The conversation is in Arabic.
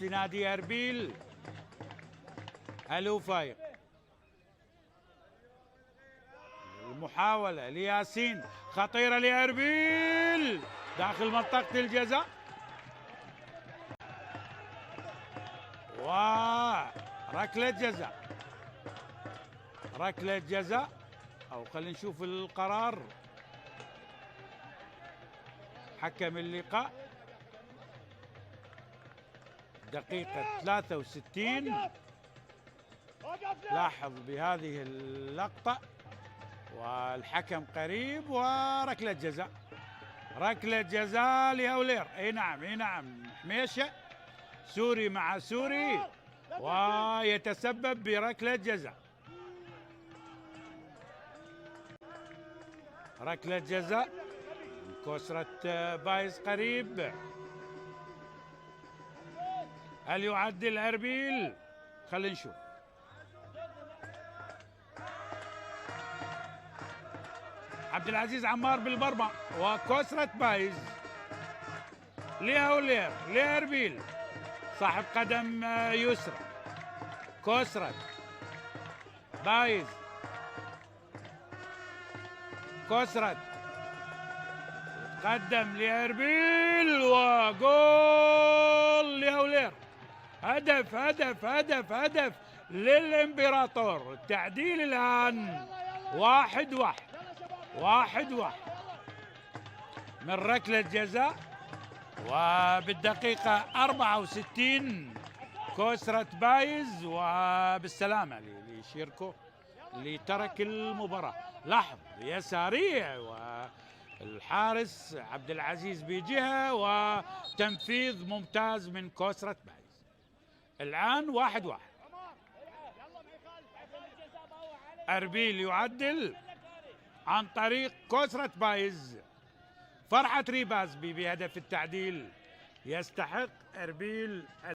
لنادي أربيل. ألو فايق، المحاولة لياسين خطيرة لأربيل داخل منطقة الجزاء، وركلة جزاء، ركلة جزاء، أو خلينا نشوف القرار. حكم اللقاء دقيقة 63. لاحظ بهذه اللقطة والحكم قريب، وركلة جزاء، ركلة جزاء لهولير. اي نعم اي نعم، حميشة سوري مع سوري ويتسبب بركلة جزاء، ركلة جزاء. كسرة بايز قريب. هل يعدل أربيل؟ خلينا نشوف. عبد العزيز عمار بالمرمى، وكسرة بايز لهولير لأربيل صاحب قدم يسرى. كسرة بايز، كسرة قدم لأربيل وجول لهولير. هدف هدف هدف هدف للإمبراطور. التعديل الآن 1-1 من ركلة جزاء، وبالدقيقة 64 كسرة بايز. وبالسلامة لشيركو اللي ترك المباراة. لاحظ يسارية والحارس عبد العزيز بجهة، وتنفيذ ممتاز من كسرة بايز. الآن 1-1. أربيل يعدل عن طريق كسرة بايز. فرحة ريبازبي بهدف التعديل. يستحق أربيل